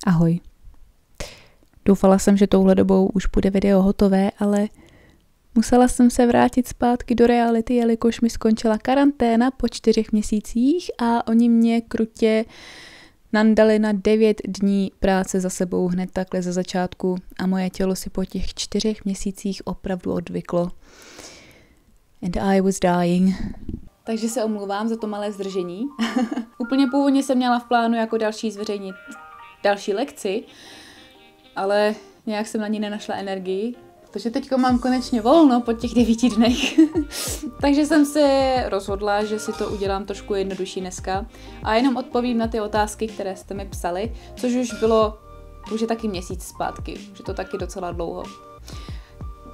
Ahoj. Doufala jsem, že touhle dobou už bude video hotové, ale musela jsem se vrátit zpátky do reality, jelikož mi skončila karanténa po 4 měsících a oni mě krutě nandali na 9 dní práce za sebou hned takhle ze začátku a moje tělo si po těch 4 měsících opravdu odvyklo. And I was dying. Takže se omlouvám za to malé zdržení. Úplně původně jsem měla v plánu jako další zveřejnit další lekci, ale nějak jsem na ní nenašla energii, protože teďko mám konečně volno po těch 9 dnech. Takže jsem se rozhodla, že si to udělám trošku jednodušší dneska a jenom odpovím na ty otázky, které jste mi psali, což už je taky měsíc zpátky, už je to taky docela dlouho.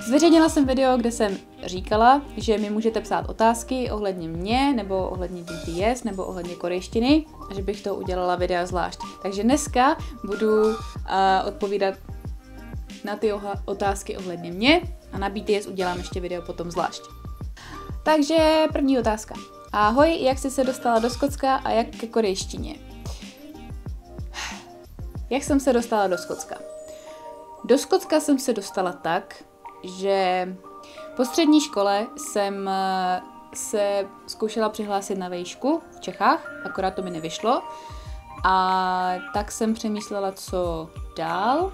Zveřejnila jsem video, kde jsem říkala, že mi můžete psát otázky ohledně mě, nebo ohledně BTS, nebo ohledně korejštiny, a že bych to udělala videa zvlášť. Takže dneska budu odpovídat na ty otázky ohledně mě a na BTS udělám ještě video potom zvlášť. Takže první otázka. Ahoj, jak jsi se dostala do Skotska a jak ke korejštině? Jak jsem se dostala do Skotska? Do Skotska jsem se dostala tak, že po střední škole jsem se zkoušela přihlásit na vejšku v Čechách, akorát to mi nevyšlo. A tak jsem přemýšlela, co dál.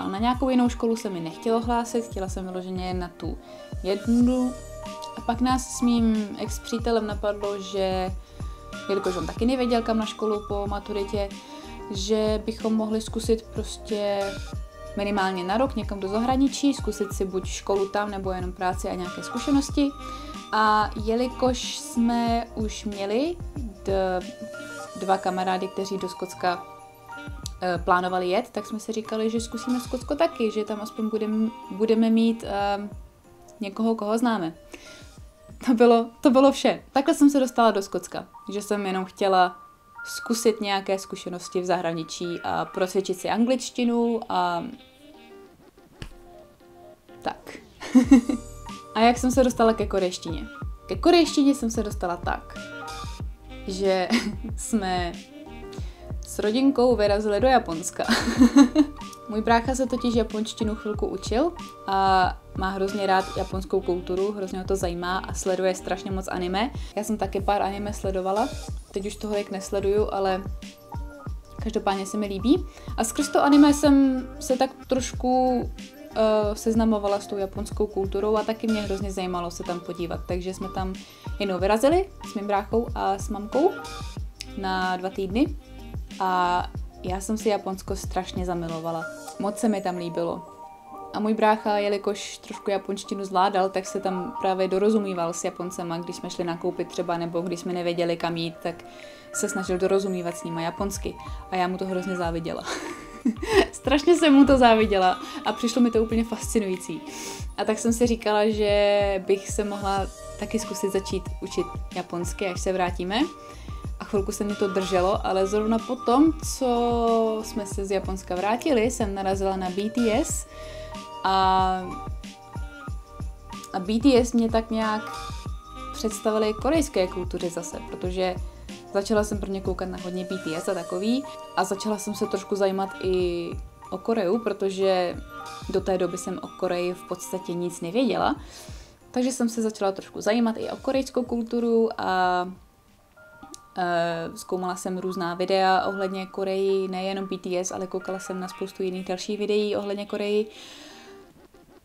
Na nějakou jinou školu se mi nechtělo hlásit, chtěla jsem vyloženě na tu jednu. A pak nás s mým ex-přítelem napadlo, že, jelikož on taky nevěděl kam na školu po maturitě, že bychom mohli zkusit prostě minimálně na rok někam do zahraničí, zkusit si buď školu tam, nebo jenom práci a nějaké zkušenosti. A jelikož jsme už měli dva kamarády, kteří do Skotska plánovali jet, tak jsme si říkali, že zkusíme Skotsko taky, že tam aspoň budeme mít někoho, koho známe. To bylo vše. Takhle jsem se dostala do Skotska, že jsem jenom chtěla zkusit nějaké zkušenosti v zahraničí a procvičit si angličtinu a tak. A jak jsem se dostala ke korejštině? Ke korejštině jsem se dostala tak, že jsme s rodinkou vyrazili do Japonska. Můj brácha se totiž japonštinu chvilku učil a má hrozně rád japonskou kulturu, hrozně ho to zajímá a sleduje strašně moc anime. Já jsem taky pár anime sledovala, teď už tohle nesleduju, ale každopádně se mi líbí. A skrz to anime jsem se tak trošku seznamovala s tou japonskou kulturou a taky mě hrozně zajímalo se tam podívat. Takže jsme tam jednou vyrazili s mým bráchou a s mamkou na 2 týdny a já jsem si Japonsko strašně zamilovala. Moc se mi tam líbilo. A můj brácha, jelikož trošku japonštinu zvládal, tak se tam právě dorozumíval s Japoncema, když jsme šli nakoupit třeba, nebo když jsme nevěděli kam jít, tak se snažil dorozumívat s nima japonsky. A já mu to hrozně záviděla. Strašně jsem mu to záviděla a přišlo mi to úplně fascinující. A tak jsem si říkala, že bych se mohla taky zkusit začít učit japonsky, až se vrátíme. A chvilku se mě to drželo, ale zrovna potom, co jsme se z Japonska vrátili, jsem narazila na BTS a BTS mě tak nějak představili korejské kultuře zase, protože začala jsem pro ně koukat na hodně BTS a takový a začala jsem se trošku zajímat i o Koreu, protože do té doby jsem o Koreji v podstatě nic nevěděla. Takže jsem se začala trošku zajímat i o korejskou kulturu a zkoumala jsem různá videa ohledně Koreji, nejenom BTS, ale koukala jsem na spoustu jiných dalších videí ohledně Koreji.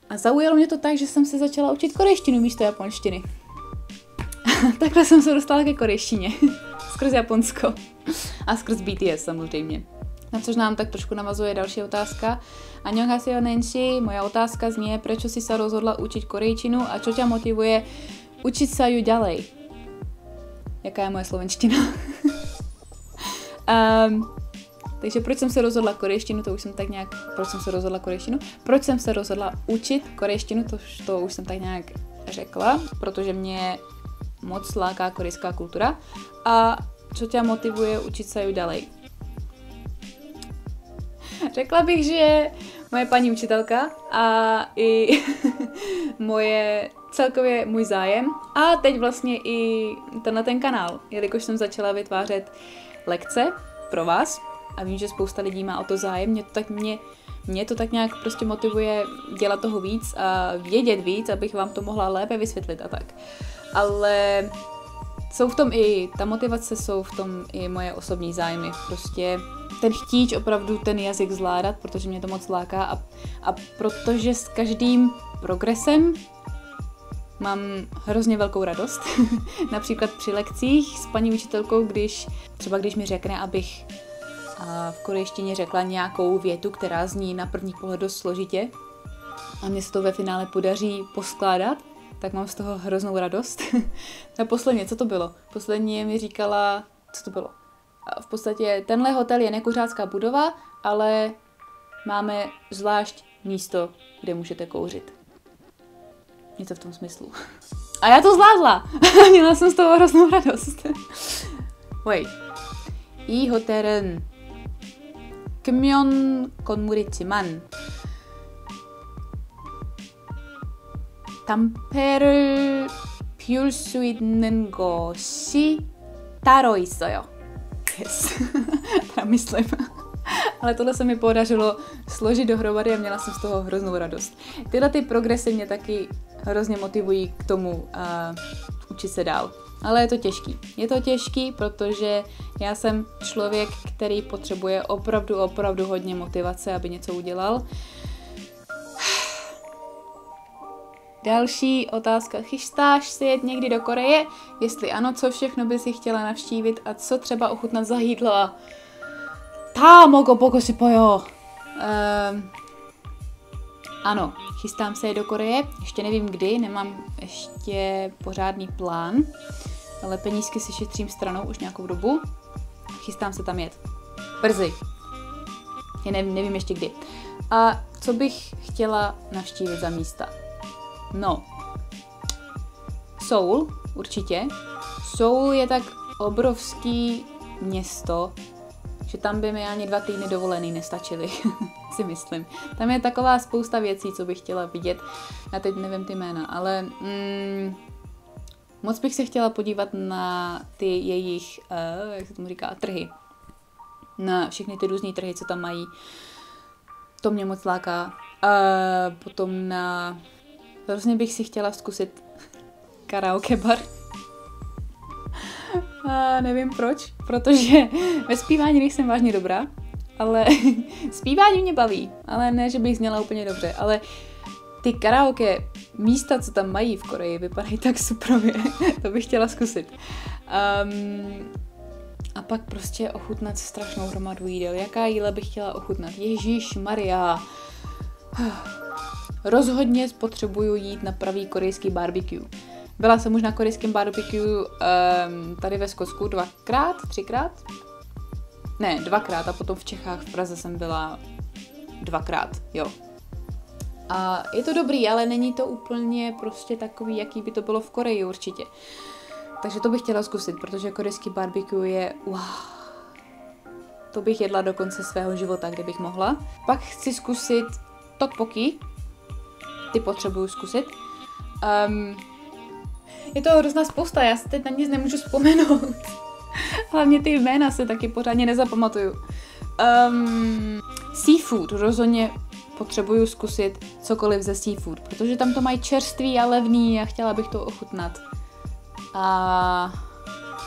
A zaujalo mě to tak, že jsem se začala učit korejštinu místo japonštiny. Takhle jsem se dostala ke korejštině. Skrz Japonsko. A skrz BTS samozřejmě. Na což nám tak trošku navazuje další otázka. Annyeonghaseyo Nenshi, moja otázka zní, prečo si sa rozhodla učiť korejčinu a čo ťa motivuje učiť sa ju ďalej? Jaká je moje slovenština? Takže proč jsem se rozhodla korejštinu, to už jsem tak nějak, proč jsem se rozhodla učit korejštinu, to už jsem tak nějak řekla, protože mě moc láká korejská kultura. A co tě motivuje učit se ju ďalej? Řekla bych, že moje paní učitelka a i celkově můj zájem a teď vlastně i ten kanál, jelikož jsem začala vytvářet lekce pro vás, a vím, že spousta lidí má o to zájem, mě to tak nějak prostě motivuje dělat toho víc a vědět víc, abych vám to mohla lépe vysvětlit a tak. Ale jsou v tom i, ta motivace, jsou v tom i moje osobní zájmy. Prostě ten chtíč opravdu ten jazyk zvládat, protože mě to moc láká a protože s každým progresem mám hrozně velkou radost. Například při lekcích s paní učitelkou, když mi řekne, abych v korejštině řekla nějakou větu, která zní na první pohled dost složitě a mě se to ve finále podaří poskládat, tak mám z toho hroznou radost. A posledně, co to bylo? Posledně mi říkala, co to bylo? V podstatě tenhle hotel je nekuřácká budova, ale máme zvlášť místo, kde můžete kouřit. Něco v tom smyslu. A já to zvládla! Měla jsem z toho hroznou radost. Wait. 이 호텔은 금연 건물이지만 담배를 피울 수 있는 것이 따로 있어요. Yes. Teda myslím. Ale tohle se mi podařilo složit dohromady a měla jsem z toho hroznou radost. Tyhle ty progresy mě taky hrozně motivují k tomu učit se dál. Ale je to těžký. Je to těžký, protože já jsem člověk, který potřebuje opravdu hodně motivace, aby něco udělal. Další otázka. Chystáš se jet někdy do Koreje? Jestli ano, co všechno by si chtěla navštívit a co třeba ochutnat za jídlo? 다 먹어보고 싶어요. Ano, chystám se jet do Koreje. Ještě nevím kdy, nemám ještě pořádný plán, ale penízky si šetřím stranou už nějakou dobu. Chystám se tam jet. Brzy. Nevím ještě kdy. A co bych chtěla navštívit za místa? No, Seoul, určitě. Seoul je tak obrovský město, že tam by mi ani 2 týdny dovolený nestačily, si myslím. Tam je taková spousta věcí, co bych chtěla vidět. Já teď nevím ty jména, ale moc bych se chtěla podívat na ty jejich, jak se tomu říká, trhy. Na všechny ty různý trhy, co tam mají. To mě moc láká. Potom hrozně bych si chtěla zkusit karaoke bar. Nevím proč, protože ve zpívání nejsem vážně dobrá, ale zpívání mě baví, ale ne, že bych zněla úplně dobře, ale ty karaoke místa, co tam mají v Koreji, vypadají tak suprově, to bych chtěla zkusit. A pak prostě ochutnat strašnou hromadu jídel. Jaká jídla bych chtěla ochutnat? Ježišmarja. Rozhodně potřebuju jít na pravý korejský barbecue. Byla jsem už na korejském barbecue tady ve Skotsku 2krát, 3krát? Ne, 2krát a potom v Čechách, v Praze jsem byla 2krát, jo. A je to dobrý, ale není to úplně prostě takový, jaký by to bylo v Koreji určitě. Takže to bych chtěla zkusit, protože korejský barbecue je wow. To bych jedla do konce svého života, kdybych mohla. Pak chci zkusit tteokbokki. Ty potřebuju zkusit. Je to hrozná spousta, já si teď na nic nemůžu vzpomenout. Hlavně ty jména se taky pořádně nezapamatuju. Seafood, rozhodně potřebuju zkusit cokoliv ze seafood, protože tam to mají čerstvý a levný a chtěla bych to ochutnat. A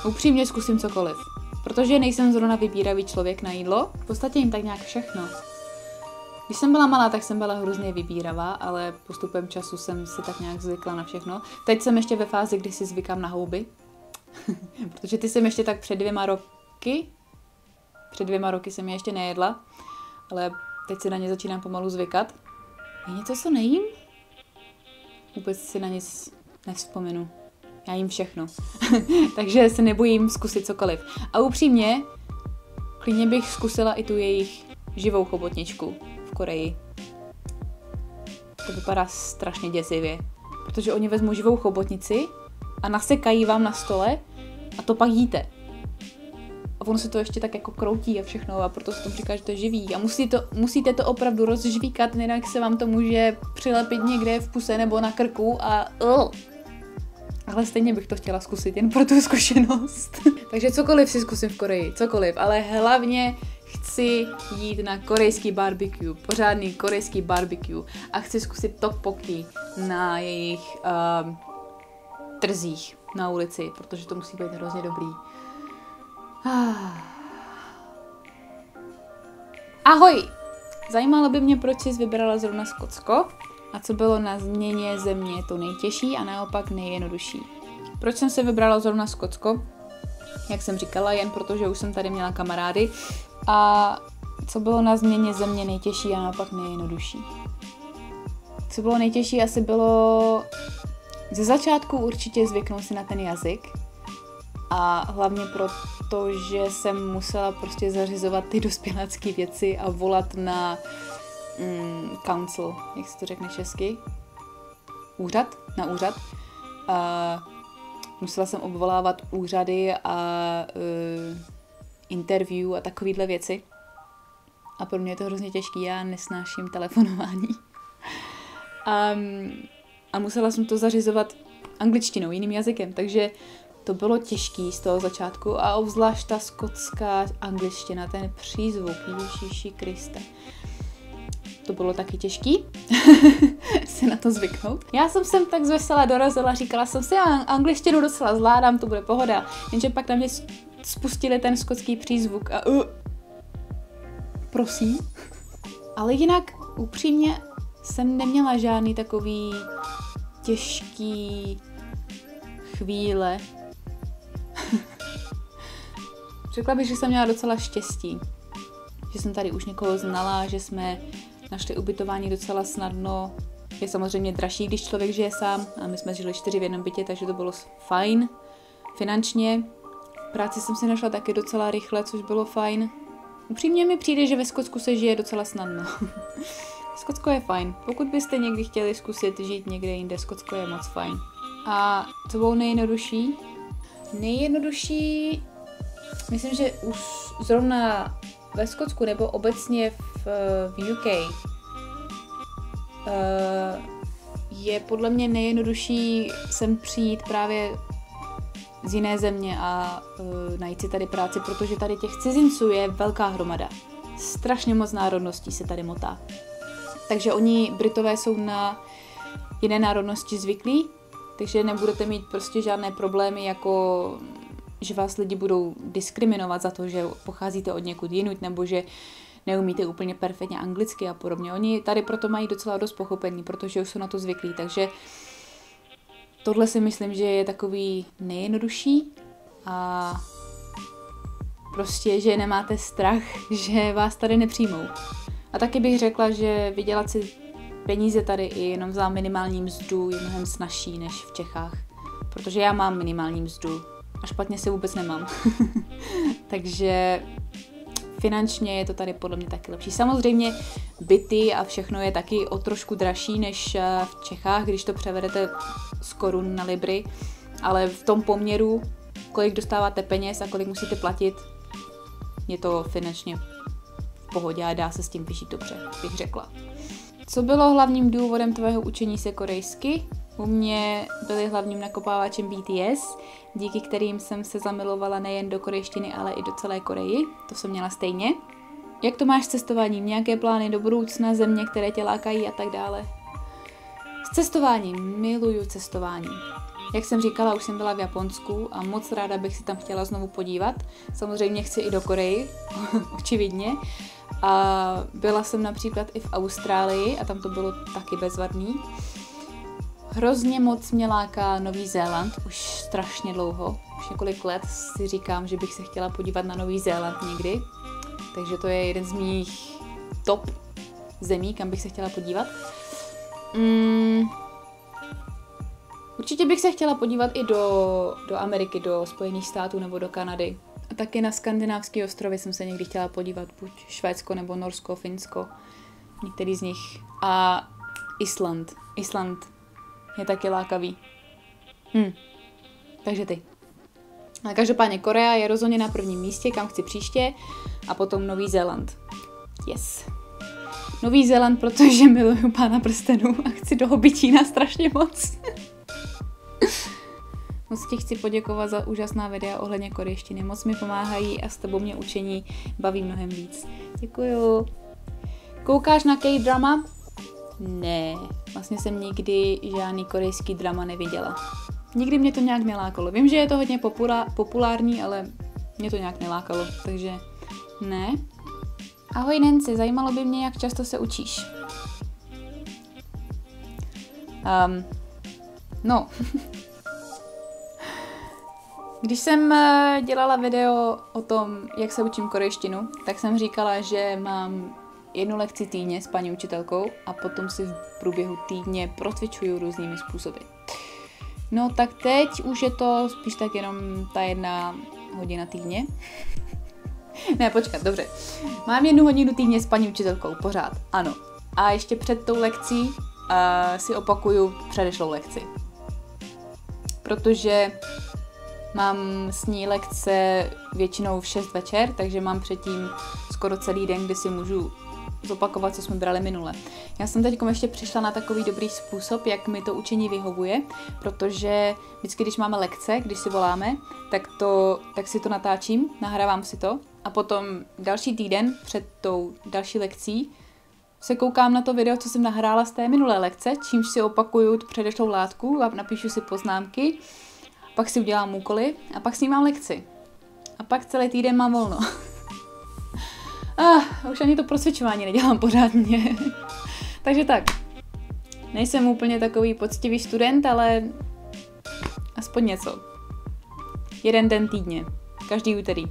upřímně zkusím cokoliv, protože nejsem zrovna vybíravý člověk na jídlo. V podstatě jim tak nějak všechno. Když jsem byla malá, tak jsem byla hrozně vybíravá, ale postupem času jsem si tak nějak zvykla na všechno. Teď jsem ještě ve fázi, kdy si zvykám na houby. Protože ty jsem ještě tak před 2 roky. Před 2 roky jsem je ještě nejedla, ale teď si na ně začínám pomalu zvykat. Je něco, co nejím? Vůbec si na nic nevzpomenu. Já jím všechno. Takže se nebojím zkusit cokoliv. A upřímně, klidně bych zkusila i tu jejich živou chobotničku v Koreji. To vypadá strašně děsivě. Protože oni vezmou živou chobotnici a nasekají vám na stole a to pak jíte. A ono se to ještě tak jako kroutí a všechno a proto se tomu říká, že to je živý. A musíte to opravdu rozžvíkat, jinak se vám to může přilepit někde v puse nebo na krku a ale stejně bych to chtěla zkusit, jen pro tu zkušenost. Takže cokoliv si zkusím v Koreji, cokoliv, ale hlavně chci jít na korejský barbecue, pořádný korejský barbecue a chci zkusit tteokbokki na jejich trzích na ulici, protože to musí být hrozně dobrý. Ahoj! Zajímalo by mě, proč jsi vybrala zrovna Skotsko a co bylo na změně země to nejtěžší a naopak nejjednodušší. Proč jsem se vybrala zrovna Skotsko? Jak jsem říkala, jen protože už jsem tady měla kamarády. A co bylo na změně země nejtěžší a naopak nejjednodušší? Co bylo nejtěžší, asi bylo ze začátku určitě zvyknout si na ten jazyk. A hlavně proto, že jsem musela prostě zařizovat ty dospělácké věci a volat na council, jak se to řekne česky? Úřad? Na úřad. Musela jsem obvolávat úřady a interview a takovéhle věci. A pro mě je to hrozně těžký, já nesnáším telefonování. A musela jsem to zařizovat angličtinou, jiným jazykem, takže to bylo těžký z toho začátku a obzvlášť ta skotská angličtina, ten přízvuk, Ježíši Kriste. To bylo taky těžký se na to zvyknout. Já jsem sem tak zvesela dorazila, říkala jsem si, angličtinu docela zvládám, to bude pohoda. Jenže pak na mě spustili ten skotský přízvuk a prosím. Ale jinak upřímně jsem neměla žádný takový těžký chvíle. Řekla bych, že jsem měla docela štěstí. Že jsem tady už někoho znala, že jsme našli ubytování docela snadno. Je samozřejmě dražší, když člověk žije sám a my jsme žili 4 v jednom bytě, takže to bylo fajn. Finančně. Práci jsem si našla taky docela rychle, což bylo fajn. Upřímně mi přijde, že ve Skotsku se žije docela snadno. Skotsko je fajn. Pokud byste někdy chtěli zkusit žít někde jinde, Skotsko je moc fajn. A co bylo nejjednodušší? Nejjednodušší, myslím, že už zrovna ve Skotsku nebo obecně v UK je podle mě nejjednodušší sem přijít právě z jiné země a najít si tady práci, protože tady těch cizinců je velká hromada. Strašně moc národností se tady motá. Takže oni, Britové, jsou na jiné národnosti zvyklí, takže nebudete mít prostě žádné problémy, jako že vás lidi budou diskriminovat za to, že pocházíte od někud jinut, nebo že neumíte úplně perfektně anglicky a podobně. Oni tady proto mají docela dost pochopení, protože už jsou na to zvyklí, takže tohle si myslím, že je takový nejjednodušší a prostě, že nemáte strach, že vás tady nepřijmou. A taky bych řekla, že vydělat si peníze tady i jenom za minimální mzdu je mnohem snazší než v Čechách. Protože já mám minimální mzdu a špatně se vůbec nemám. Takže finančně je to tady podle mě taky lepší. Samozřejmě byty a všechno je taky o trošku dražší než v Čechách, když to převedete z korun na libry, ale v tom poměru, kolik dostáváte peněz a kolik musíte platit, je to finančně v pohodě a dá se s tím vyžít dobře, bych řekla. Co bylo hlavním důvodem tvého učení se korejsky? U mě byly hlavním nakopávačem BTS, díky kterým jsem se zamilovala nejen do korejštiny, ale i do celé Koreji. To jsem měla stejně. Jak to máš s cestováním? Nějaké plány do budoucna, země, které tě lákají a tak dále? S cestováním. Miluju cestování. Jak jsem říkala, už jsem byla v Japonsku a moc ráda bych si tam chtěla znovu podívat. Samozřejmě chci i do Koreji, očividně. A byla jsem například i v Austrálii a tam to bylo taky bezvadný. Hrozně moc mě láká Nový Zéland, už strašně dlouho. Už několik let si říkám, že bych se chtěla podívat na Nový Zéland někdy. Takže to je jeden z mých top zemí, kam bych se chtěla podívat. Určitě bych se chtěla podívat i do Ameriky, do Spojených států nebo do Kanady. A taky na skandinávské ostrovy jsem se někdy chtěla podívat, buď Švédsko nebo Norsko, Finsko, některý z nich. A Island. Island je taky lákavý. Takže ty. Ale každopádně Korea je rozhodně na prvním místě, kam chci příště, a potom Nový Zéland. Yes. Nový Zéland, protože miluju Pána prstenů a chci do Hobbitína strašně moc. Moc ti chci poděkovat za úžasná videa ohledně korejštiny. Moc mi pomáhají a s tebou mě učení baví mnohem víc. Děkuju. Koukáš na K-drama? Ne, vlastně jsem nikdy žádný korejský drama neviděla. Nikdy mě to nějak nelákalo. Vím, že je to hodně populární, ale mě to nějak nelákalo, takže ne. Ahoj Nancy, zajímalo by mě, jak často se učíš. No. Když jsem dělala video o tom, jak se učím korejštinu, tak jsem říkala, že mám 1 lekci týdně s paní učitelkou a potom si v průběhu týdně procvičuju různými způsoby. No tak teď už je to spíš tak jenom ta 1 hodina týdně. Ne, počkat, dobře. Mám 1 hodinu týdně s paní učitelkou, pořád, ano. A ještě před tou lekcí si opakuju předešlou lekci. Protože mám s ní lekce většinou v 6 večer, takže mám předtím skoro celý den, kdy si můžu zopakovat, co jsme brali minule. Já jsem teď ještě přišla na takový dobrý způsob, jak mi to učení vyhovuje, protože vždycky, když máme lekce, když si voláme, tak si to natáčím, nahrávám si to a potom další týden před tou další lekcí se koukám na to video, co jsem nahrála z té minulé lekce, čímž si opakuju tu předešlou látku a napíšu si poznámky, pak si udělám úkoly a pak si mám lekci. A pak celý týden mám volno. Už ani to prosvědčování nedělám pořádně. Takže tak. Nejsem úplně takový poctivý student, ale aspoň něco. 1 den týdně. Každý úterý.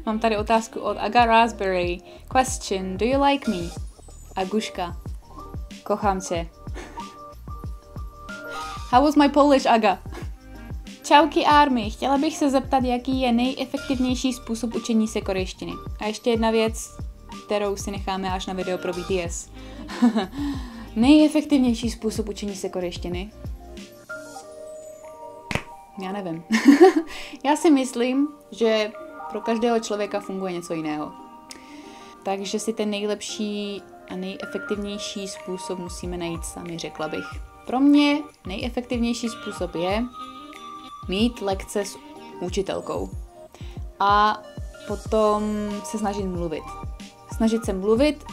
Mám tady otázku od Aga Raspberry. Question, do you like me? Aguška. Kochám tě. How was my Polish, Aga? Čauky Army, chtěla bych se zeptat, jaký je nejefektivnější způsob učení se korejštiny. A ještě jedna věc, kterou si necháme až na video pro BTS. Nejefektivnější způsob učení se korejštiny? Já nevím. Já si myslím, že pro každého člověka funguje něco jiného. Takže si ten nejlepší a nejefektivnější způsob musíme najít sami, řekla bych. Pro mě nejefektivnější způsob je mít lekce s učitelkou a potom se snažit mluvit. Snažit se mluvit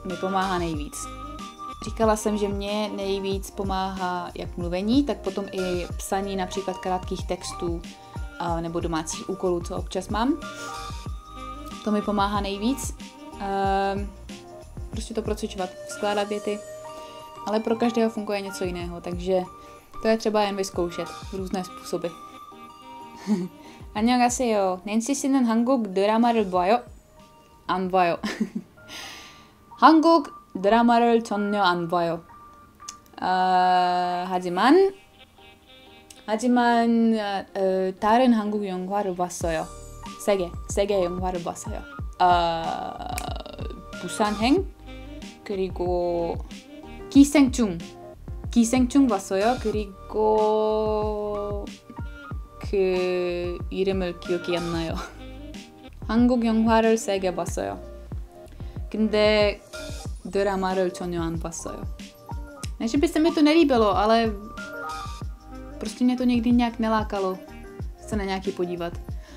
mi pomáhá nejvíc. Říkala jsem, že mě nejvíc pomáhá jak mluvení, tak potom i psaní například krátkých textů nebo domácích úkolů, co občas mám. To mi pomáhá nejvíc. Prostě to procvičovat, skládat věty. Ale pro každého funguje něco jiného, takže to je třeba jen vyzkoušet různé způsoby. 안녕하세요. 낸시 씨는 한국 드라마를 봐요? 안 봐요. 한국 드라마를 전혀 안 봐요. 하지만 다른 한국 영화를 봤어요. 세계 영화를 봤어요. 부산행 그리고 기생충 봤어요. 그리고 그 이름을 기억이 안 나요. 한국 영화를 3개 봤어요. 근데 드라마를 전혀 안 봤어요. Ne, že by se mi to nelíbilo, ale prostě mě to nikdy nějak nelákalo se na nějaký podívat.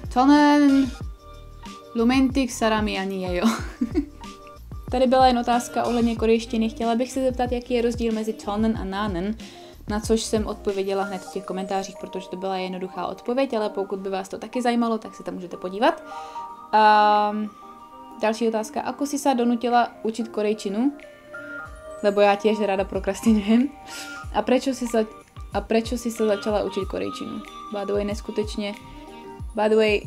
저는 로맨틱 사람이 아니에요. Tady byla jen otázka ohledně korejštiny. Chtěla bych se zeptat, jaký je rozdíl mezi 저는 a 나는, na což jsem odpověděla hned v těch komentářích, protože to byla jednoduchá odpověď, ale pokud by vás to taky zajímalo, tak se tam můžete podívat. Další otázka. Ako si se donutila učit korejčinu? Lebo já tiež ráda prokrastinujem. A prečo si se začala učit korejčinu? By the way,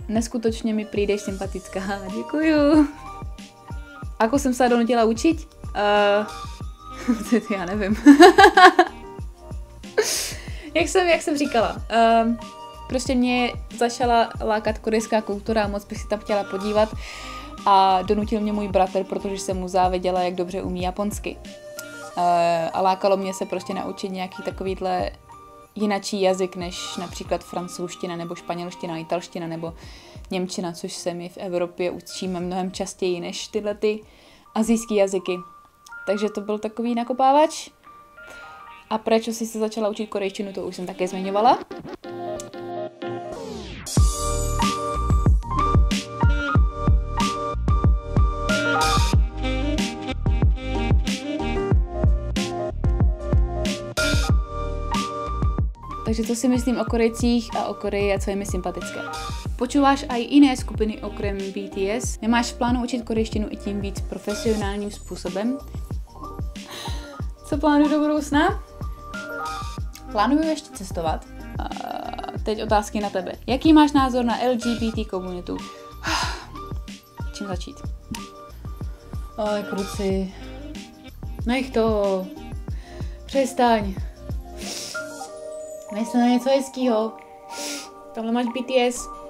neskutečně mi přijdeš sympatická. Děkuju. Ako jsem se donutila učit? Já nevím. jak jsem říkala. Prostě mě začala lákat korejská kultura a moc bych si tam chtěla podívat. A donutil mě můj bratr, protože jsem mu záviděla, jak dobře umí japonsky. A lákalo mě se prostě naučit nějaký takovýhle jinačí jazyk, než například francouzština, nebo španělština, italština, nebo němčina, což se my v Evropě učíme mnohem častěji než tyhle ty asijský jazyky. Takže to byl takový nakopávač. A proč jsi se začala učit korejštinu, to už jsem také zmiňovala. Takže to si myslím o Korejcích a o Koreji a co je mi sympatické. Počúváš aj iné skupiny okrem BTS? Nemáš v plánu učit korejštinu i tím víc profesionálním způsobem? Co plánuju do budoucna? Plánuju ještě cestovat. A teď otázky na tebe. Jaký máš názor na LGBT komunitu? Čím začít? Ale kruci. Nech to. Přestaň. Mysli na něco hezkýho. Tamhle máš BTS.